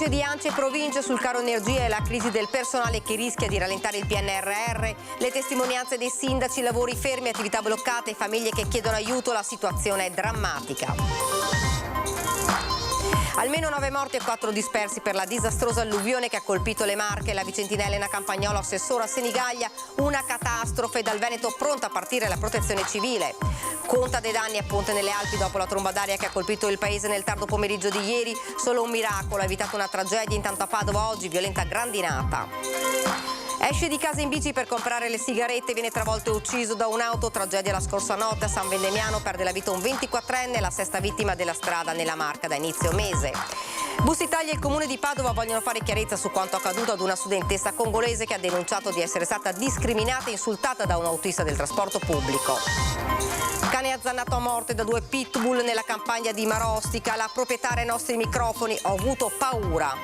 Vertice di ANCI e province sul caro energia e la crisi del personale che rischia di rallentare il PNRR, le testimonianze dei sindaci, lavori fermi, attività bloccate, famiglie che chiedono aiuto, la situazione è drammatica. Almeno 9 morti e 4 dispersi per la disastrosa alluvione che ha colpito le Marche, la Vicentina Elena Campagnolo, assessora a Senigallia, una catastrofe, dal Veneto pronta a partire la protezione civile. Conta dei danni a Ponte nelle Alpi dopo la tromba d'aria che ha colpito il paese nel tardo pomeriggio di ieri, solo un miracolo ha evitato una tragedia, intanto a Padova oggi violenta grandinata. Esce di casa in bici per comprare le sigarette, viene travolto e ucciso da un'auto, tragedia la scorsa notte a San Vendemiano, perde la vita un 24enne, la sesta vittima della strada nella Marca da inizio mese. Bus Italia e il comune di Padova vogliono fare chiarezza su quanto accaduto ad una studentessa congolese che ha denunciato di essere stata discriminata e insultata da un autista del trasporto pubblico. Cane azzannato a morte da 2 pitbull nella campagna di Marostica, la proprietaria ai nostri microfoni, ho avuto paura.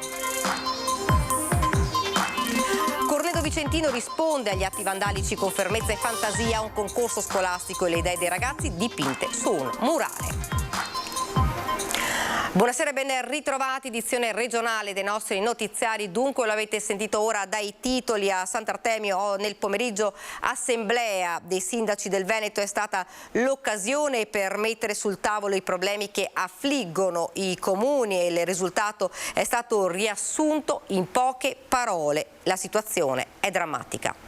Corledo Vicentino risponde agli atti vandalici con fermezza e fantasia a un concorso scolastico e le idee dei ragazzi dipinte su un murale. Buonasera e ben ritrovati, edizione regionale dei nostri notiziari. Dunque, lo avete sentito ora dai titoli, a Sant'Artemio nel pomeriggio assemblea dei sindaci del Veneto è stata l'occasione per mettere sul tavolo i problemi che affliggono i comuni e il risultato è stato riassunto in poche parole. La situazione è drammatica.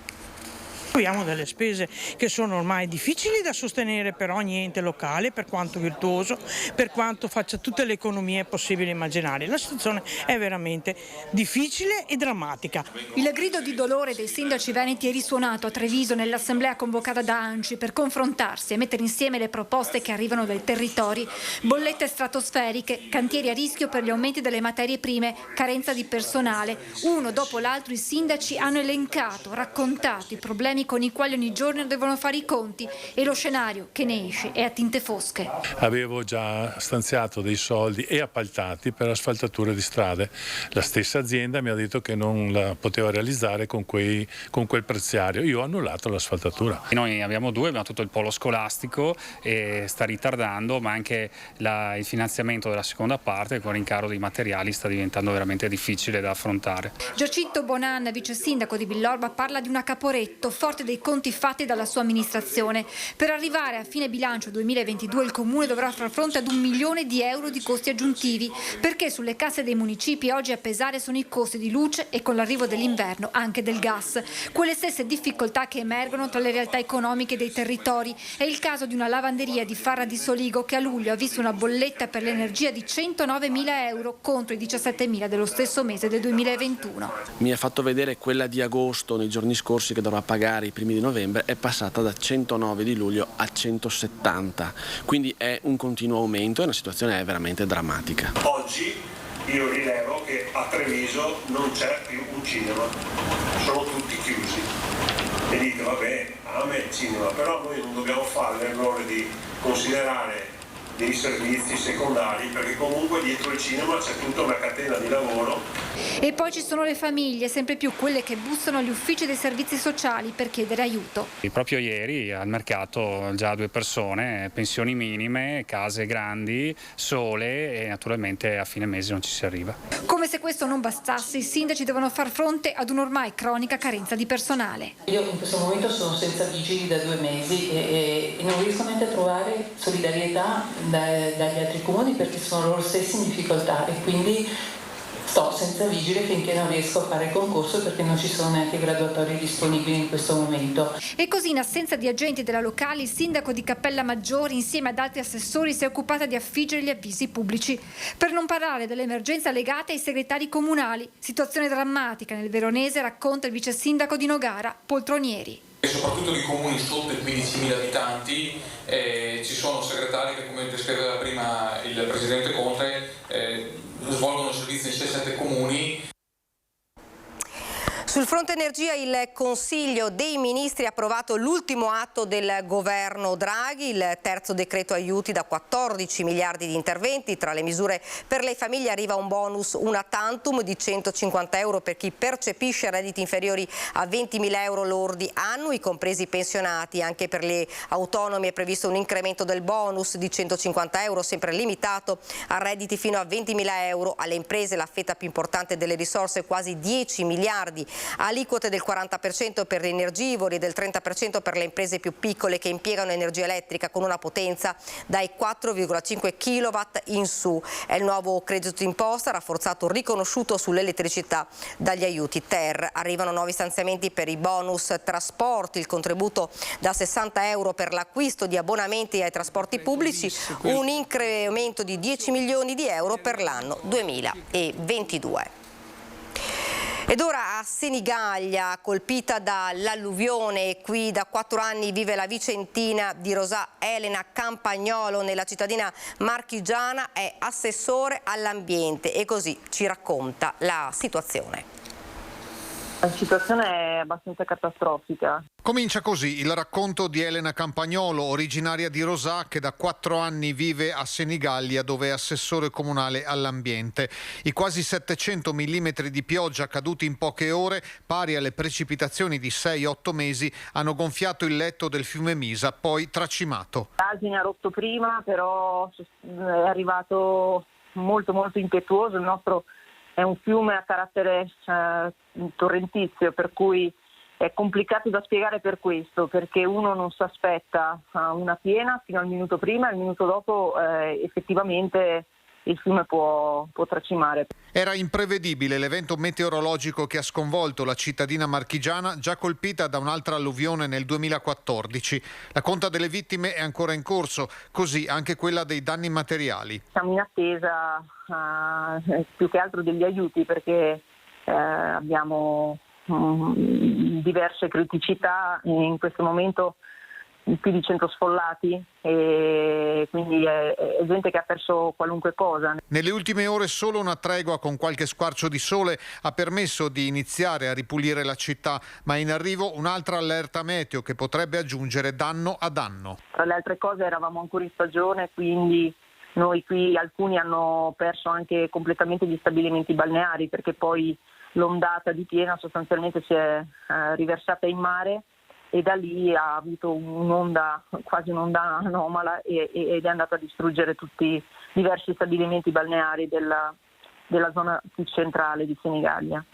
Abbiamo delle spese che sono ormai difficili da sostenere per ogni ente locale, per quanto virtuoso, per quanto faccia tutte le economie possibili e immaginari. La situazione è veramente difficile e drammatica. Il grido di dolore dei sindaci veneti è risuonato a Treviso nell'assemblea convocata da ANCI per confrontarsi e mettere insieme le proposte che arrivano dai territori. Bollette stratosferiche, cantieri a rischio per gli aumenti delle materie prime, carenza di personale. Uno dopo l'altro i sindaci hanno elencato, raccontato i problemi con i quali ogni giorno devono fare i conti e lo scenario che ne esce è a tinte fosche. Avevo già stanziato dei soldi e appaltati per asfaltature di strade. La stessa azienda mi ha detto che non la poteva realizzare con quel preziario. Io ho annullato l'asfaltatura. Noi abbiamo tutto il polo scolastico e sta ritardando, ma anche il finanziamento della seconda parte con rincaro dei materiali sta diventando veramente difficile da affrontare. Giacinto Bonan, vice sindaco di Villorba, parla di una Caporetto forte dei conti fatti dalla sua amministrazione. Per arrivare a fine bilancio 2022 il comune dovrà far fronte ad 1 milione di euro di costi aggiuntivi, perché sulle casse dei municipi oggi a pesare sono i costi di luce e con l'arrivo dell'inverno anche del gas. Quelle stesse difficoltà che emergono tra le realtà economiche dei territori. È il caso di una lavanderia di Farra di Soligo che a luglio ha visto una bolletta per l'energia di 109.000 euro contro i 17.000 dello stesso mese del 2021. Mi ha fatto vedere quella di agosto nei giorni scorsi che dovrà pagare i primi di novembre, è passata da 109 di luglio a 170, quindi è un continuo aumento e la situazione è veramente drammatica. Oggi io rilevo che a Treviso non c'è più un cinema, sono tutti chiusi e dite vabbè, a me il cinema, però noi non dobbiamo fare l'errore di considerare dei servizi secondari, perché comunque dietro il cinema c'è tutta una catena di lavoro. E poi ci sono le famiglie, sempre più quelle che bussano agli uffici dei servizi sociali per chiedere aiuto. Proprio ieri al mercato già 2 persone, pensioni minime, case grandi, sole e naturalmente a fine mese non ci si arriva. Come se questo non bastasse, i sindaci devono far fronte ad un'ormai cronica carenza di personale. Io in questo momento sono senza vigili da 2 mesi e non riesco neanche a trovare solidarietà dagli altri comuni perché sono loro stessi in difficoltà e quindi sto senza vigile finché non riesco a fare il concorso perché non ci sono neanche graduatorie disponibili in questo momento. E così in assenza di agenti della locale il sindaco di Cappella Maggiore insieme ad altri assessori si è occupata di affiggere gli avvisi pubblici. Per non parlare dell'emergenza legata ai segretari comunali. Situazione drammatica nel Veronese, racconta il vice sindaco di Nogara, Poltronieri. E soprattutto di comuni sotto i 15.000 abitanti ci sono segretari che, come descriveva prima il presidente Conte, svolgono servizi in 6-7 comuni. Sul fronte energia il Consiglio dei Ministri ha approvato l'ultimo atto del governo Draghi, il terzo decreto aiuti da 14 miliardi di interventi. Tra le misure per le famiglie arriva un bonus una tantum di 150 euro per chi percepisce redditi inferiori a 20.000 euro lordi annui, compresi i pensionati. Anche per le autonomi è previsto un incremento del bonus di 150 euro, sempre limitato a redditi fino a 20.000 euro. Alle imprese la fetta più importante delle risorse, quasi 10 miliardi. Aliquote del 40% per gli energivori e del 30% per le imprese più piccole che impiegano energia elettrica con una potenza dai 4,5 kW in su. È il nuovo credito d'imposta rafforzato riconosciuto sull'elettricità dagli aiuti Ter. Arrivano nuovi stanziamenti per i bonus trasporti, il contributo da 60 euro per l'acquisto di abbonamenti ai trasporti pubblici, un incremento di 10 milioni di euro per l'anno 2022. Ed ora a Senigallia, colpita dall'alluvione, qui da 4 anni vive la vicentina di Rosà Elena Campagnolo nella cittadina marchigiana, è assessore all'ambiente e così ci racconta la situazione. La situazione è abbastanza catastrofica. Comincia così il racconto di Elena Campagnolo, originaria di Rosà, che da 4 anni vive a Senigallia, dove è assessore comunale all'ambiente. I quasi 700 mm di pioggia caduti in poche ore, pari alle precipitazioni di 6-8 mesi, hanno gonfiato il letto del fiume Misa, poi tracimato. L'asina ha rotto prima, però è arrivato molto impetuoso. Il nostro è un fiume a carattere torrentizio, per cui è complicato da spiegare per questo, perché uno non si aspetta una piena fino al minuto prima e il minuto dopo effettivamente il fiume può tracimare. Era imprevedibile l'evento meteorologico che ha sconvolto la cittadina marchigiana, già colpita da un'altra alluvione nel 2014. La conta delle vittime è ancora in corso, così anche quella dei danni materiali. Siamo in attesa più che altro degli aiuti, perché abbiamo diverse criticità in questo momento, più di 100 sfollati, e quindi è gente che ha perso qualunque cosa. Nelle ultime ore solo una tregua con qualche squarcio di sole ha permesso di iniziare a ripulire la città, ma in arrivo un'altra allerta meteo che potrebbe aggiungere danno a danno. Tra le altre cose eravamo ancora in stagione, quindi noi qui alcuni hanno perso anche completamente gli stabilimenti balneari, perché poi l'ondata di piena sostanzialmente si è riversata in mare e da lì ha avuto quasi un'onda anomala ed è andata a distruggere tutti diversi stabilimenti balneari della zona più centrale di Senigallia.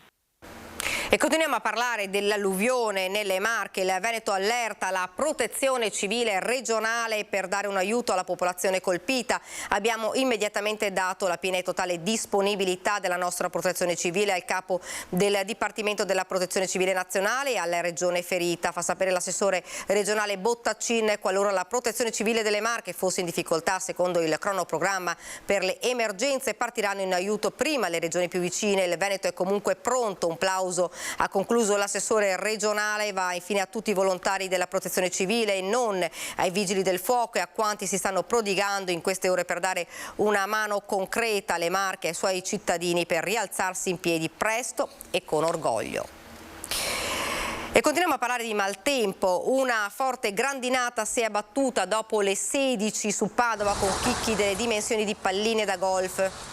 E continuiamo a parlare dell'alluvione nelle Marche. Il Veneto allerta la protezione civile regionale per dare un aiuto alla popolazione colpita. Abbiamo immediatamente dato la piena e totale disponibilità della nostra protezione civile al capo del Dipartimento della Protezione Civile Nazionale e alla regione ferita. Fa sapere l'assessore regionale Bottaccin, qualora la protezione civile delle Marche fosse in difficoltà, secondo il cronoprogramma per le emergenze partiranno in aiuto prima le regioni più vicine. Il Veneto è comunque pronto. Un plauso ha concluso l'assessore regionale. Va infine a tutti i volontari della protezione civile e non ai vigili del fuoco e a quanti si stanno prodigando in queste ore per dare una mano concreta alle Marche e ai suoi cittadini per rialzarsi in piedi presto e con orgoglio. E continuiamo a parlare di maltempo. Una forte grandinata si è abbattuta dopo le 16 su Padova con chicchi delle dimensioni di palline da golf.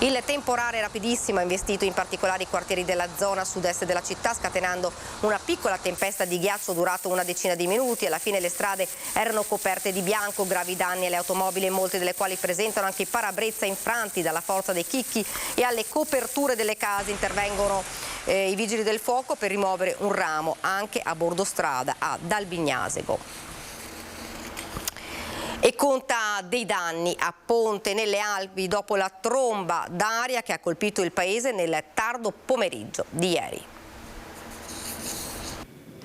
Il temporale rapidissimo ha investito in particolare i quartieri della zona sud-est della città, scatenando una piccola tempesta di ghiaccio durato una decina di minuti. Alla fine le strade erano coperte di bianco, gravi danni alle automobili, molte delle quali presentano anche i parabrezza infranti dalla forza dei chicchi, e alle coperture delle case intervengono i vigili del fuoco per rimuovere un ramo anche a bordo strada a Dalbignasego. E conta dei danni a Ponte nelle Alpi dopo la tromba d'aria che ha colpito il paese nel tardo pomeriggio di ieri.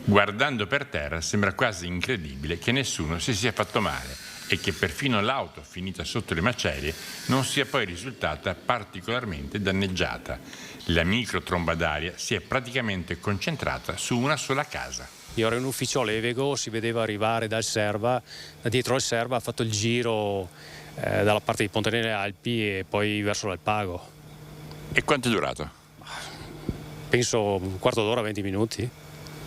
Guardando per terra sembra quasi incredibile che nessuno si sia fatto male e che perfino l'auto finita sotto le macerie non sia poi risultata particolarmente danneggiata. La micro tromba d'aria si è praticamente concentrata su una sola casa. Io ero in ufficio a Levego, si vedeva arrivare dal Serva, da dietro al Serva ha fatto il giro dalla parte di Ponte nelle Alpi e poi verso l'Alpago. E quanto è durato? penso un quarto d'ora, 20 minuti,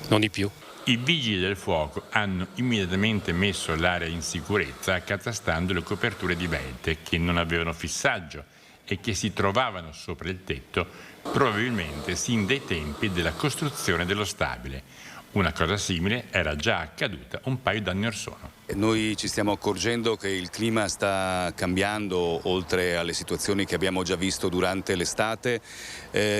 non di più. I vigili del fuoco hanno immediatamente messo l'area in sicurezza accatastando le coperture di vente che non avevano fissaggio e che si trovavano sopra il tetto probabilmente sin dai tempi della costruzione dello stabile. Una cosa simile era già accaduta un paio d'anni or sono. Noi ci stiamo accorgendo che il clima sta cambiando, oltre alle situazioni che abbiamo già visto durante l'estate.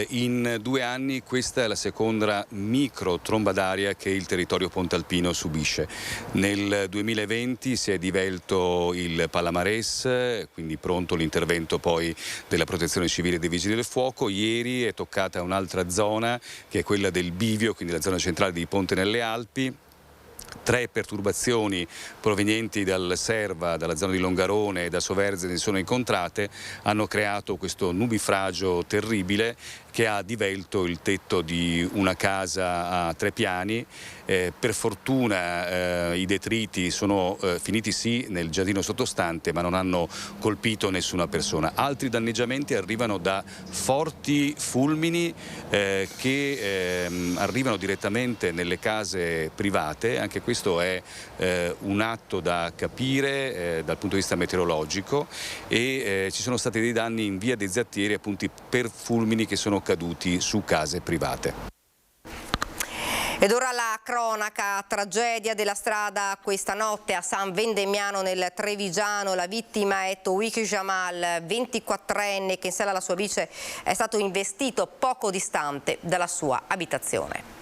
In 2 anni questa è la seconda micro tromba d'aria che il territorio pontalpino subisce. Nel 2020 si è divelto il Palamares, quindi pronto l'intervento poi della Protezione Civile e dei Vigili del Fuoco. Ieri è toccata un'altra zona, che è quella del Bivio, quindi la zona centrale di Ponte nelle Alpi. 3 perturbazioni provenienti dal Serva, dalla zona di Longarone e da Soverzene sono incontrate, hanno creato questo nubifragio terribile che ha divelto il tetto di una casa a 3 piani. Per fortuna i detriti sono finiti sì nel giardino sottostante, ma non hanno colpito nessuna persona. Altri danneggiamenti arrivano da forti fulmini che arrivano direttamente nelle case private. Anche questo è un atto da capire dal punto di vista meteorologico, e ci sono stati dei danni in via dei Zattieri appunto per fulmini che sono caduti su case private. Ed ora la cronaca, tragedia della strada questa notte a San Vendemiano nel Trevigiano. La vittima è Tawfiq Jamal, 24enne, che in sella alla sua bici è stato investito poco distante dalla sua abitazione.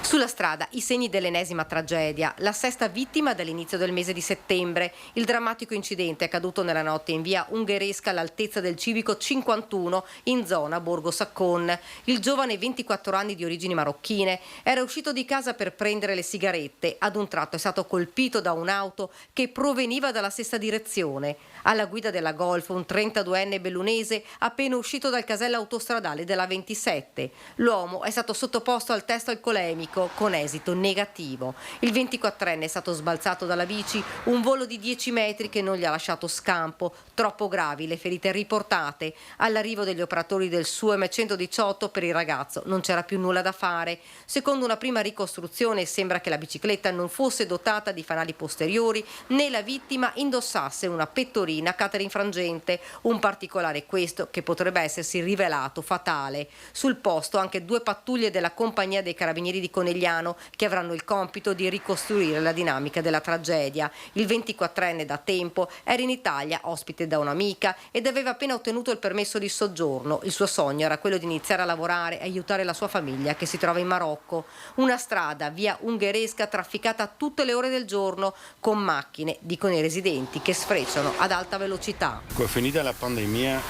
Sulla strada i segni dell'ennesima tragedia, la 6ª vittima dall'inizio del mese di settembre. Il drammatico incidente è accaduto nella notte in via Ungheresca all'altezza del civico 51 in zona Borgo Saccon. Il giovane, 24 anni di origini marocchine, era uscito di casa per prendere le sigarette. Ad un tratto è stato colpito da un'auto che proveniva dalla stessa direzione. Alla guida della Golf un 32enne bellunese appena uscito dal casello autostradale della 27. L'uomo è stato sottoposto al test alcolemico con esito negativo. Il 24enne è stato sbalzato dalla bici, un volo di 10 metri che non gli ha lasciato scampo. Troppo gravi le ferite riportate. All'arrivo degli operatori del SUEM 118 per il ragazzo non c'era più nulla da fare. Secondo una prima ricostruzione sembra che la bicicletta non fosse dotata di fanali posteriori né la vittima indossasse una pettorina caterinfrangente, un particolare questo che potrebbe essersi rivelato fatale. Sul posto anche 2 pattuglie della compagnia dei carabinieri di Conegliano che avranno il compito di ricostruire la dinamica della tragedia. Il 24enne da tempo era in Italia ospite da un'amica ed aveva appena ottenuto il permesso di soggiorno. Il suo sogno era quello di iniziare a lavorare e aiutare la sua famiglia che si trova in Marocco. Una strada, via Ungheresca, trafficata a tutte le ore del giorno con macchine, dicono i residenti, che sfrecciano ad alta velocità. Finita la pandemia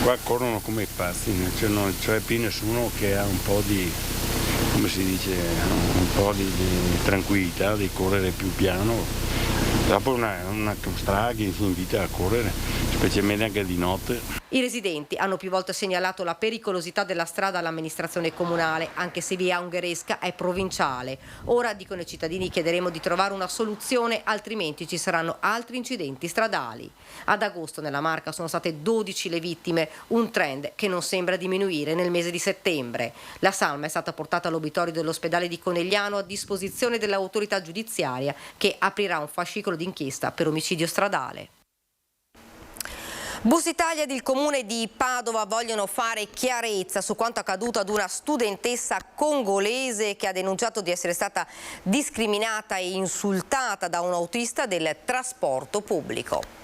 qua corrono come i pazzi, non c'è più nessuno che ha un po' di, come si dice, un po' di tranquillità, di correre più piano. Dopo una strada che si invita a correre, specialmente anche di notte. I residenti hanno più volte segnalato la pericolosità della strada all'amministrazione comunale, anche se via Ungheresca è provinciale. Ora, dicono i cittadini, chiederemo di trovare una soluzione, altrimenti ci saranno altri incidenti stradali. Ad agosto nella Marca sono state 12 le vittime, un trend che non sembra diminuire nel mese di settembre. La salma è stata portata all'obitorio dell'ospedale di Conegliano a disposizione dell'autorità giudiziaria, che aprirà un fascicolo d'inchiesta per omicidio stradale. Bus Italia ed il comune di Padova vogliono fare chiarezza su quanto accaduto ad una studentessa congolese che ha denunciato di essere stata discriminata e insultata da un autista del trasporto pubblico.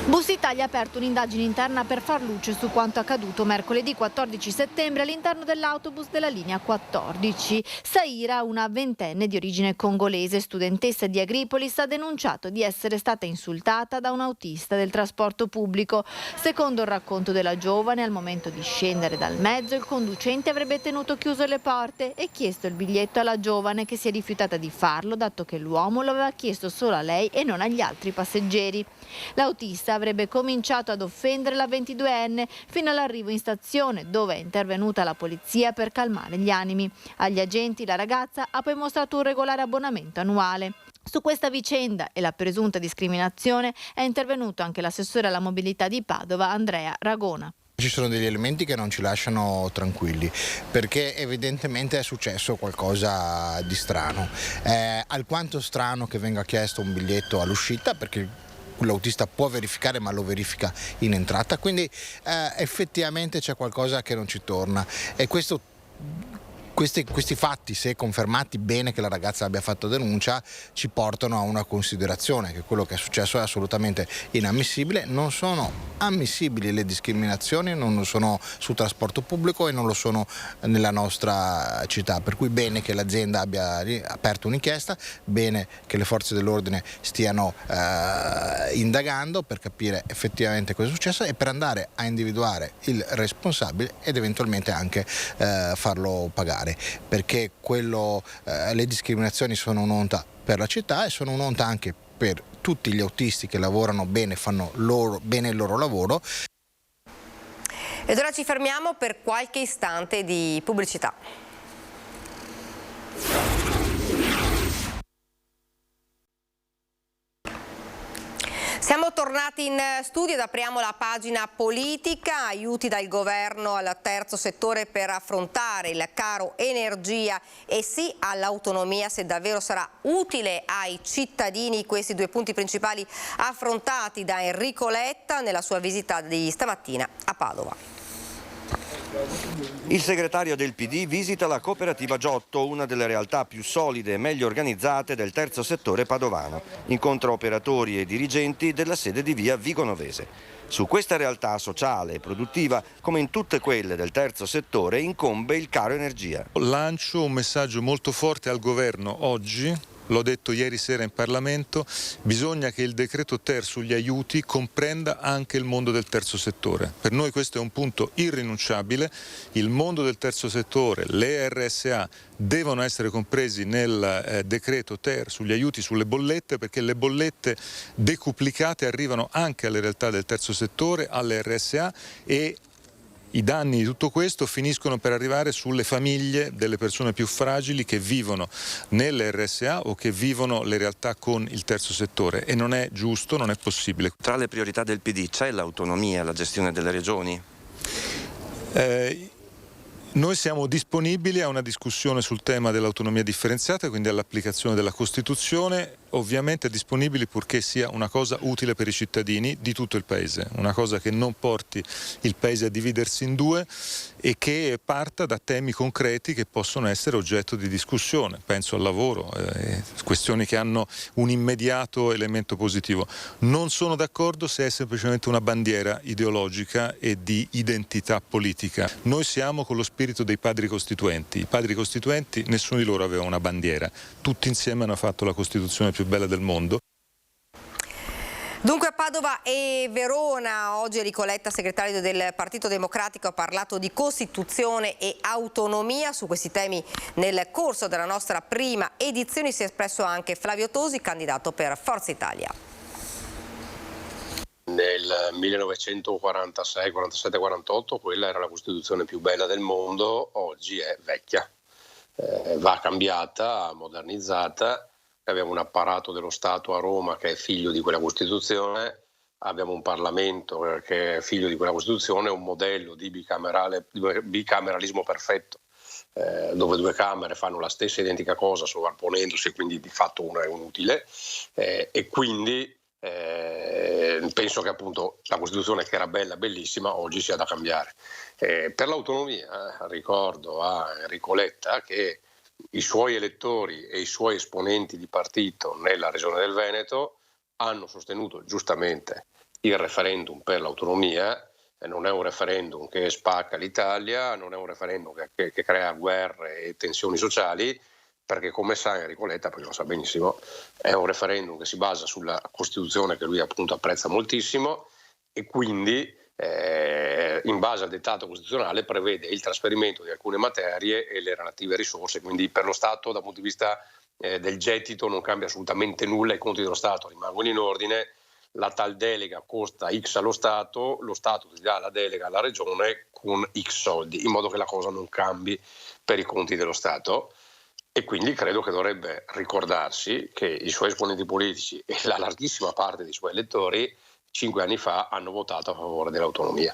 Bus Italia ha aperto un'indagine interna per far luce su quanto accaduto mercoledì 14 settembre all'interno dell'autobus della linea 14. Saira, una ventenne di origine congolese, studentessa di Agripolis, ha denunciato di essere stata insultata da un autista del trasporto pubblico. Secondo il racconto della giovane, al momento di scendere dal mezzo il conducente avrebbe tenuto chiuse le porte e chiesto il biglietto alla giovane, che si è rifiutata di farlo dato che l'uomo lo aveva chiesto solo a lei e non agli altri passeggeri. L'autista avrebbe cominciato ad offendere la 22enne fino all'arrivo in stazione, dove è intervenuta la polizia per calmare gli animi. Agli agenti la ragazza ha poi mostrato un regolare abbonamento annuale. Su questa vicenda e la presunta discriminazione è intervenuto anche l'assessore alla mobilità di Padova, Andrea Ragona. Ci sono degli elementi che non ci lasciano tranquilli, perché evidentemente è successo qualcosa di strano. È alquanto strano che venga chiesto un biglietto all'uscita, perché l'autista può verificare, ma lo verifica in entrata, quindi effettivamente c'è qualcosa che non ci torna, e questi fatti, se confermati, bene che la ragazza abbia fatto denuncia, ci portano a una considerazione, che quello che è successo è assolutamente inammissibile. Non sono ammissibili le discriminazioni, non lo sono sul trasporto pubblico e non lo sono nella nostra città, per cui bene che l'azienda abbia aperto un'inchiesta, bene che le forze dell'ordine stiano indagando per capire effettivamente cosa è successo e per andare a individuare il responsabile ed eventualmente anche farlo pagare, perché le discriminazioni sono un'onta per la città e sono un'onta anche per tutti gli autisti che lavorano bene, fanno bene il loro lavoro. Ed ora ci fermiamo per qualche istante di pubblicità. Siamo tornati in studio ed apriamo la pagina politica, aiuti dal governo al terzo settore per affrontare il caro energia e sì all'autonomia, se davvero sarà utile ai cittadini. Questi due punti principali affrontati da Enrico Letta nella sua visita di stamattina a Padova. Il segretario del PD visita la cooperativa Giotto, una delle realtà più solide e meglio organizzate del terzo settore padovano. Incontra operatori e dirigenti della sede di via Vigonovese. Su questa realtà sociale e produttiva, come in tutte quelle del terzo settore, incombe il caro energia. Lancio un messaggio molto forte al governo oggi. L'ho detto ieri sera in Parlamento, bisogna che il decreto TER sugli aiuti comprenda anche il mondo del terzo settore. Per noi questo è un punto irrinunciabile, il mondo del terzo settore, le RSA devono essere compresi nel decreto TER sugli aiuti, sulle bollette, perché le bollette decuplicate arrivano anche alle realtà del terzo settore, alle RSA, e i danni di tutto questo finiscono per arrivare sulle famiglie delle persone più fragili che vivono nelle RSA o che vivono le realtà con il terzo settore, e non è giusto, non è possibile. Tra le priorità del PD c'è l'autonomia, la gestione delle regioni? Noi siamo disponibili a una discussione sul tema dell'autonomia differenziata, quindi all'applicazione della Costituzione, ovviamente disponibili purché sia una cosa utile per i cittadini di tutto il Paese, una cosa che non porti il Paese a dividersi in due e che parta da temi concreti che possono essere oggetto di discussione. Penso al lavoro, questioni che hanno un immediato elemento positivo. Non sono d'accordo se è semplicemente una bandiera ideologica e di identità politica. Noi siamo con lo spirito dei padri costituenti. I padri costituenti, nessuno di loro aveva una bandiera, tutti insieme hanno fatto la Costituzione più bella del mondo. Dunque a Padova e Verona, oggi Enrico Letta, segretario del Partito Democratico, ha parlato di Costituzione e autonomia. Su questi temi nel corso della nostra prima edizione si è espresso anche Flavio Tosi, candidato per Forza Italia. Nel 1946, 47, 48 quella era la Costituzione più bella del mondo, oggi è vecchia, va cambiata, modernizzata. Abbiamo un apparato dello Stato a Roma che è figlio di quella Costituzione, abbiamo un Parlamento che è figlio di quella Costituzione, un modello di bicameralismo perfetto, dove due Camere fanno la stessa identica cosa sovrapponendosi, quindi di fatto una è inutile, e quindi penso che appunto la Costituzione, che era bella, bellissima, oggi sia da cambiare. Per l'autonomia ricordo a Enrico Letta che i suoi elettori e i suoi esponenti di partito nella regione del Veneto hanno sostenuto giustamente il referendum per l'autonomia. Non è un referendum che spacca l'Italia, non è un referendum che crea guerre e tensioni sociali, perché come sa Enrico Letta, perché lo sa benissimo, è un referendum che si basa sulla Costituzione che lui appunto apprezza moltissimo e quindi in base al dettato costituzionale prevede il trasferimento di alcune materie e le relative risorse, quindi per lo Stato dal punto di vista del gettito non cambia assolutamente nulla, i conti dello Stato rimangono in ordine, la tal delega costa X allo Stato, lo Stato ti dà la delega alla Regione con X soldi, in modo che la cosa non cambi per i conti dello Stato. E quindi credo che dovrebbe ricordarsi che i suoi esponenti politici e la larghissima parte dei suoi elettori 5 anni fa hanno votato a favore dell'autonomia.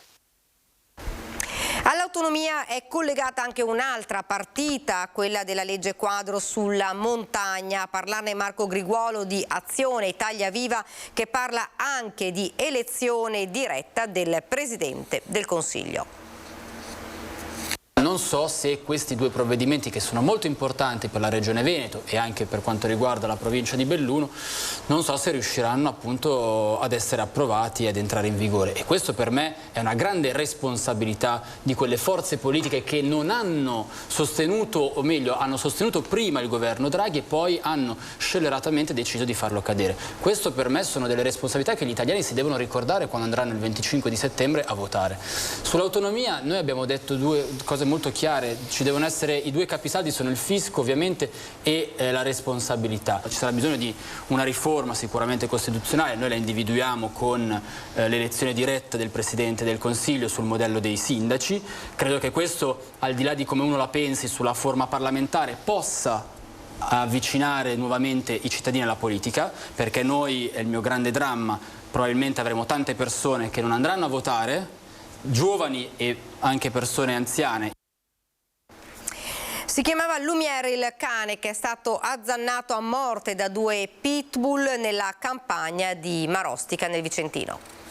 All'autonomia è collegata anche un'altra partita, quella della legge quadro sulla montagna. A parlarne Marco Griguolo di Azione Italia Viva, che parla anche di elezione diretta del Presidente del Consiglio. Non so se questi due provvedimenti, che sono molto importanti per la Regione Veneto e anche per quanto riguarda la provincia di Belluno, non so se riusciranno appunto ad essere approvati e ad entrare in vigore. E questo per me è una grande responsabilità di quelle forze politiche che non hanno sostenuto, o meglio, hanno sostenuto prima il governo Draghi e poi hanno scelleratamente deciso di farlo cadere. Questo per me sono delle responsabilità che gli italiani si devono ricordare quando andranno il 25 di settembre a votare. Sull'autonomia noi abbiamo detto due cose molto chiare: ci devono essere i due capisaldi, sono il fisco ovviamente e la responsabilità. Ci sarà bisogno di una riforma sicuramente costituzionale, noi la individuiamo con l'elezione diretta del Presidente del Consiglio sul modello dei sindaci. Credo che questo, al di là di come uno la pensi sulla forma parlamentare, possa avvicinare nuovamente i cittadini alla politica, perché noi, è il mio grande dramma, probabilmente avremo tante persone che non andranno a votare, giovani e anche persone anziane. Si chiamava Lumiere il cane che è stato azzannato a morte da due pitbull nella campagna di Marostica nel Vicentino.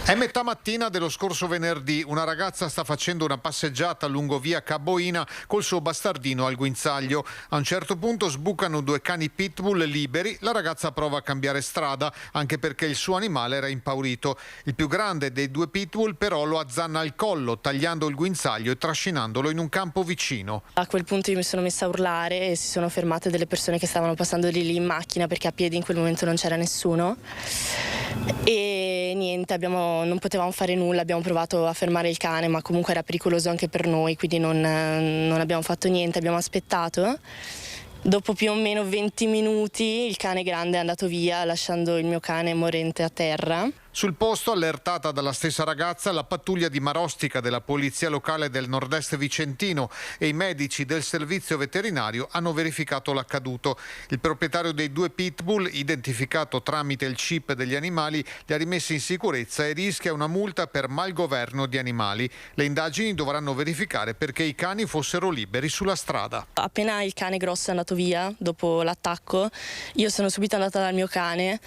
È metà mattina dello scorso venerdì. Una ragazza sta facendo una passeggiata lungo via Caboina col suo bastardino al guinzaglio. A un certo punto sbucano due cani pitbull liberi. La ragazza prova a cambiare strada, anche perché il suo animale era impaurito. Il più grande dei due pitbull però lo azzanna al collo, tagliando il guinzaglio e trascinandolo in un campo vicino. A quel punto io mi sono messa a urlare e si sono fermate delle persone che stavano passando di lì in macchina, perché a piedi in quel momento non c'era nessuno. E niente, non potevamo fare nulla, abbiamo provato a fermare il cane, ma comunque era pericoloso anche per noi, quindi non abbiamo fatto niente, abbiamo aspettato. Dopo più o meno 20 minuti il cane grande è andato via, lasciando il mio cane morente a terra. Sul posto, allertata dalla stessa ragazza, la pattuglia di Marostica della Polizia Locale del Nord-Est Vicentino e i medici del servizio veterinario hanno verificato l'accaduto. Il proprietario dei due pitbull, identificato tramite il chip degli animali, li ha rimessi in sicurezza e rischia una multa per malgoverno di animali. Le indagini dovranno verificare perché i cani fossero liberi sulla strada. Appena il cane grosso è andato via, dopo l'attacco, io sono subito andata dal mio cane,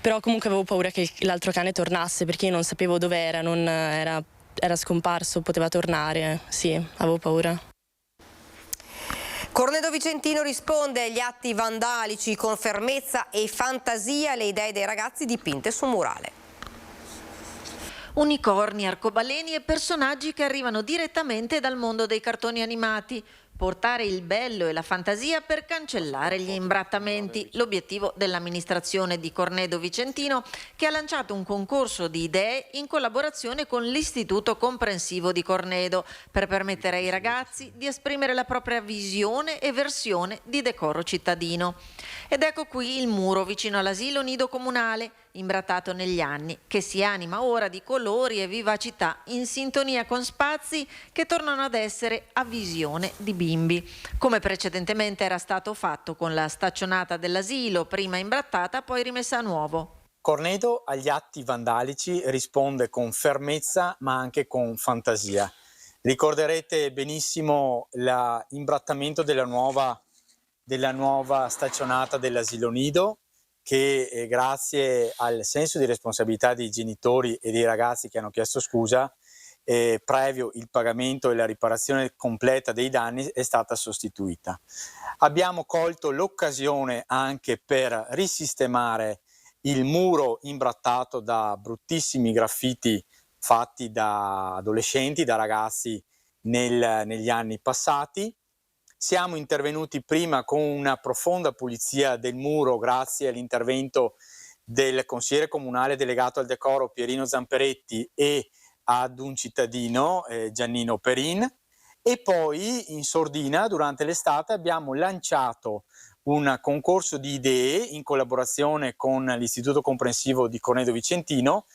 però comunque avevo paura che l'altro cane tornasse, perché io non sapevo dov'era, era scomparso, poteva tornare, sì, avevo paura. Cornedo Vicentino risponde agli atti vandalici con fermezza e fantasia alle idee dei ragazzi dipinte su murale. Unicorni, arcobaleni e personaggi che arrivano direttamente dal mondo dei cartoni animati. Portare il bello e la fantasia per cancellare gli imbrattamenti. L'obiettivo dell'amministrazione di Cornedo Vicentino, che ha lanciato un concorso di idee in collaborazione con l'Istituto Comprensivo di Cornedo per permettere ai ragazzi di esprimere la propria visione e versione di decoro cittadino. Ed ecco qui il muro vicino all'asilo nido comunale, imbrattato negli anni, che si anima ora di colori e vivacità in sintonia con spazi che tornano ad essere a visione di bimbi, come precedentemente era stato fatto con la staccionata dell'asilo, prima imbrattata poi rimessa a nuovo. Cornedo agli atti vandalici risponde con fermezza ma anche con fantasia. Ricorderete benissimo l'imbrattamento della nuova staccionata dell'asilo nido, che grazie al senso di responsabilità dei genitori e dei ragazzi che hanno chiesto scusa, previo il pagamento e la riparazione completa dei danni, è stata sostituita. Abbiamo colto l'occasione anche per risistemare il muro imbrattato da bruttissimi graffiti fatti da adolescenti, da ragazzi negli anni passati. Siamo intervenuti prima con una profonda pulizia del muro grazie all'intervento del consigliere comunale delegato al decoro Pierino Zamperetti e ad un cittadino, Giannino Perin, e poi in sordina durante l'estate abbiamo lanciato un concorso di idee in collaborazione con l'Istituto Comprensivo di Cornedo Vicentino,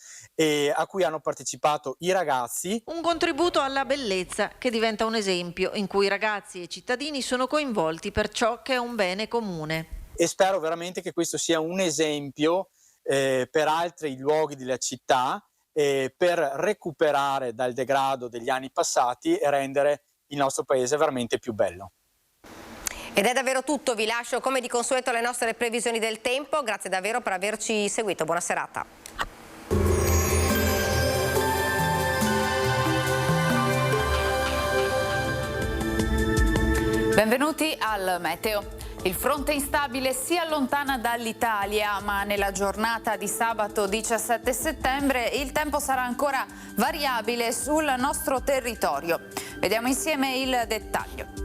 a cui hanno partecipato i ragazzi. Un contributo alla bellezza che diventa un esempio in cui ragazzi e cittadini sono coinvolti per ciò che è un bene comune. E spero veramente che questo sia un esempio per altri luoghi della città per recuperare dal degrado degli anni passati e rendere il nostro paese veramente più bello. Ed è davvero tutto, vi lascio come di consueto alle nostre previsioni del tempo, grazie davvero per averci seguito, buona serata. Benvenuti al Meteo. Il fronte instabile si allontana dall'Italia, ma nella giornata di sabato 17 settembre il tempo sarà ancora variabile sul nostro territorio. Vediamo insieme il dettaglio.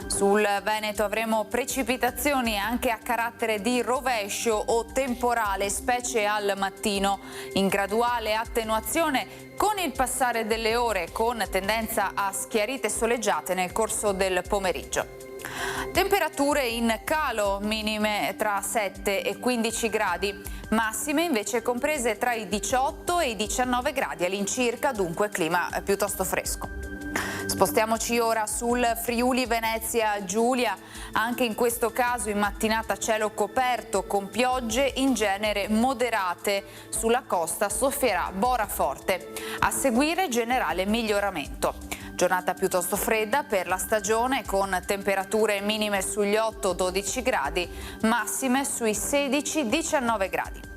Sul Veneto avremo precipitazioni anche a carattere di rovescio o temporale, specie al mattino, in graduale attenuazione con il passare delle ore, con tendenza a schiarite soleggiate nel corso del pomeriggio. Temperature in calo, minime tra 7 e 15 gradi, massime invece comprese tra i 18 e i 19 gradi all'incirca, dunque clima piuttosto fresco. Spostiamoci ora sul Friuli Venezia Giulia, anche in questo caso in mattinata cielo coperto con piogge in genere moderate, sulla costa soffierà bora forte, a seguire generale miglioramento. Giornata piuttosto fredda per la stagione con temperature minime sugli 8-12 gradi, massime sui 16-19 gradi.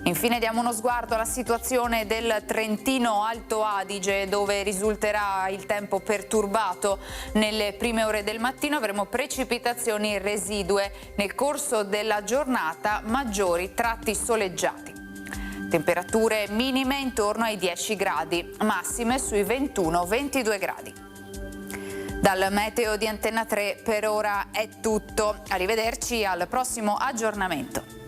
Infine diamo uno sguardo alla situazione del Trentino Alto Adige, dove risulterà il tempo perturbato. Nelle prime ore del mattino avremo precipitazioni residue, nel corso della giornata maggiori tratti soleggiati. Temperature minime intorno ai 10 gradi, massime sui 21-22 gradi. Dal meteo di Antenna 3 per ora è tutto. Arrivederci al prossimo aggiornamento.